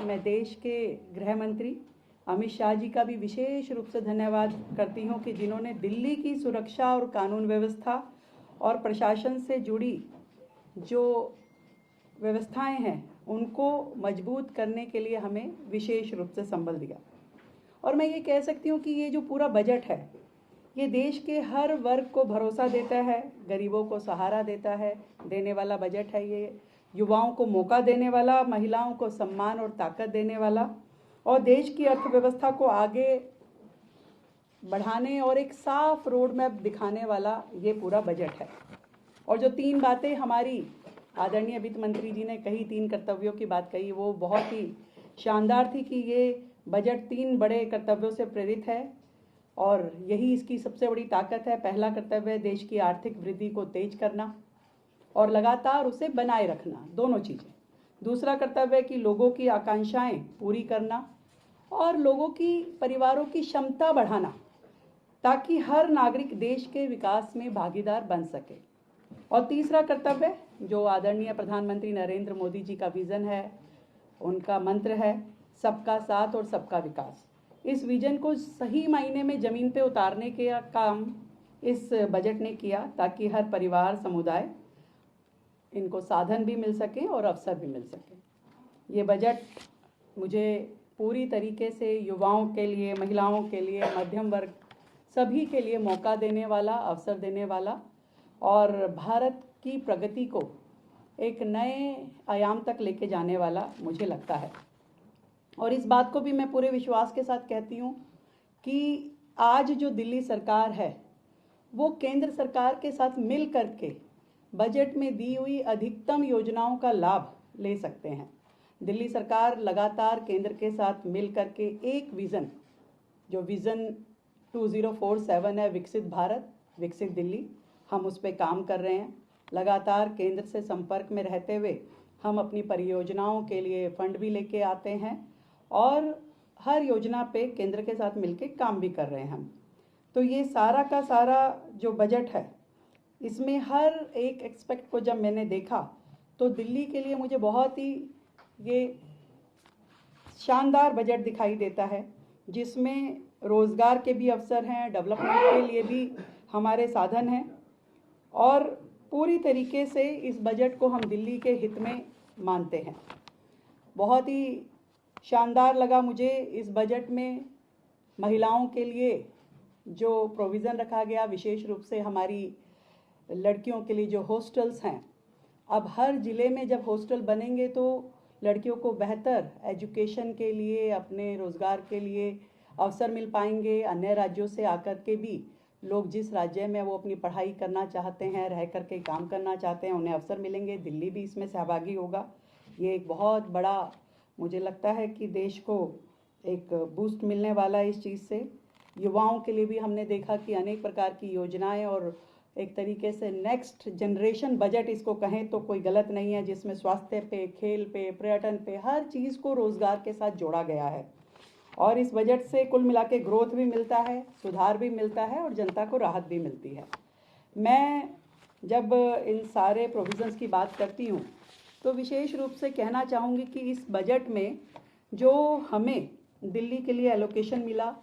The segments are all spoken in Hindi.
मैं देश के गृह मंत्री अमित शाह जी का भी विशेष रूप से धन्यवाद करती हूं कि जिन्होंने दिल्ली की सुरक्षा और कानून व्यवस्था और प्रशासन से जुड़ी जो व्यवस्थाएं हैं उनको मजबूत करने के लिए हमें विशेष रूप से संबल दिया। और मैं ये कह सकती हूँ कि ये जो पूरा बजट है ये देश के हर वर्ग को भरोसा देता है, गरीबों को सहारा देने वाला बजट है। ये युवाओं को मौका देने वाला, महिलाओं को सम्मान और ताकत देने वाला और देश की अर्थव्यवस्था को आगे बढ़ाने और एक साफ रोड मैप दिखाने वाला ये पूरा बजट है। और जो 3 बातें हमारी आदरणीय वित्त मंत्री जी ने कही, 3 कर्तव्यों की बात कही, वो बहुत ही शानदार थी कि ये बजट 3 बड़े कर्तव्यों से प्रेरित है और यही इसकी सबसे बड़ी ताकत है। पहला कर्तव्य है देश की आर्थिक वृद्धि को तेज करना और लगातार उसे बनाए रखना, दोनों चीज़ें। दूसरा कर्तव्य है कि लोगों की आकांक्षाएं पूरी करना और लोगों की परिवारों की क्षमता बढ़ाना ताकि हर नागरिक देश के विकास में भागीदार बन सके। और तीसरा कर्तव्य जो आदरणीय प्रधानमंत्री नरेंद्र मोदी जी का विज़न है, उनका मंत्र है सबका साथ और सबका विकास। इस विजन को सही मायने में ज़मीन पे उतारने के काम इस बजट ने किया ताकि हर परिवार, समुदाय इनको साधन भी मिल सके और अवसर भी मिल सके। ये बजट मुझे पूरी तरीके से युवाओं के लिए, महिलाओं के लिए, मध्यम वर्ग सभी के लिए मौका देने वाला, अवसर देने वाला और भारत की प्रगति को एक नए आयाम तक लेके जाने वाला मुझे लगता है। और इस बात को भी मैं पूरे विश्वास के साथ कहती हूँ कि आज जो दिल्ली सरकार है वो केंद्र सरकार के साथ मिल करके बजट में दी हुई अधिकतम योजनाओं का लाभ ले सकते हैं। दिल्ली सरकार लगातार केंद्र के साथ मिल करके एक विज़न, जो विज़न 2047 है, विकसित भारत विकसित दिल्ली, हम उस पर काम कर रहे हैं। लगातार केंद्र से संपर्क में रहते हुए हम अपनी परियोजनाओं के लिए फंड भी लेके आते हैं और हर योजना पे केंद्र के साथ मिलके काम भी कर रहे हैं हम। तो ये सारा का सारा जो बजट है इसमें हर एक एक्सपेक्ट को जब मैंने देखा तो दिल्ली के लिए मुझे बहुत ही ये शानदार बजट दिखाई देता है, जिसमें रोज़गार के भी अवसर हैं, डेवलपमेंट के लिए भी हमारे साधन हैं और पूरी तरीके से इस बजट को हम दिल्ली के हित में मानते हैं। बहुत ही शानदार लगा मुझे इस बजट में महिलाओं के लिए जो प्रोविज़न रखा गया, विशेष रूप से हमारी लड़कियों के लिए जो हॉस्टल्स हैं। अब हर ज़िले में जब हॉस्टल बनेंगे तो लड़कियों को बेहतर एजुकेशन के लिए, अपने रोज़गार के लिए अवसर मिल पाएंगे। अन्य राज्यों से आकर के भी लोग जिस राज्य में वो अपनी पढ़ाई करना चाहते हैं, रह कर के काम करना चाहते हैं, उन्हें अवसर मिलेंगे। दिल्ली भी इसमें सहभागी होगा। ये एक बहुत बड़ा, मुझे लगता है कि देश को एक बूस्ट मिलने वाला है इस चीज़ से। युवाओं के लिए भी हमने देखा कि अनेक प्रकार की योजनाएं और एक तरीके से नेक्स्ट जनरेशन बजट इसको कहें तो कोई गलत नहीं है, जिसमें स्वास्थ्य पे, खेल पे, पर्यटन पे, हर चीज़ को रोज़गार के साथ जोड़ा गया है। और इस बजट से कुल मिला के ग्रोथ भी मिलता है, सुधार भी मिलता है और जनता को राहत भी मिलती है। मैं जब इन सारे प्रोविज़न्स की बात करती हूँ तो विशेष रूप से कहना चाहूँगी कि इस बजट में जो हमें दिल्ली के लिए एलोकेशन मिला,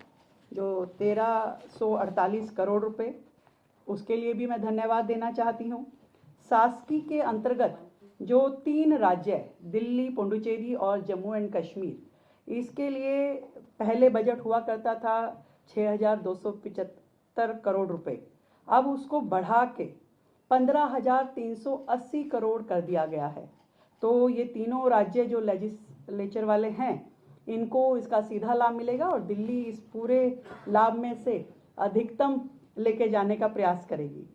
जो 1348 करोड़ रुपए, उसके लिए भी मैं धन्यवाद देना चाहती हूँ। शासकी के अंतर्गत जो 3 राज्य, दिल्ली, पुडुचेरी और जम्मू एंड कश्मीर, इसके लिए पहले बजट हुआ करता था 6275 करोड़ रुपए, अब उसको बढ़ा के 15,380 करोड़ कर दिया गया है। तो ये तीनों राज्य जो लेजिस्लेचर वाले हैं इनको इसका सीधा लाभ मिलेगा और दिल्ली इस पूरे लाभ में से अधिकतम लेके जाने का प्रयास करेगी।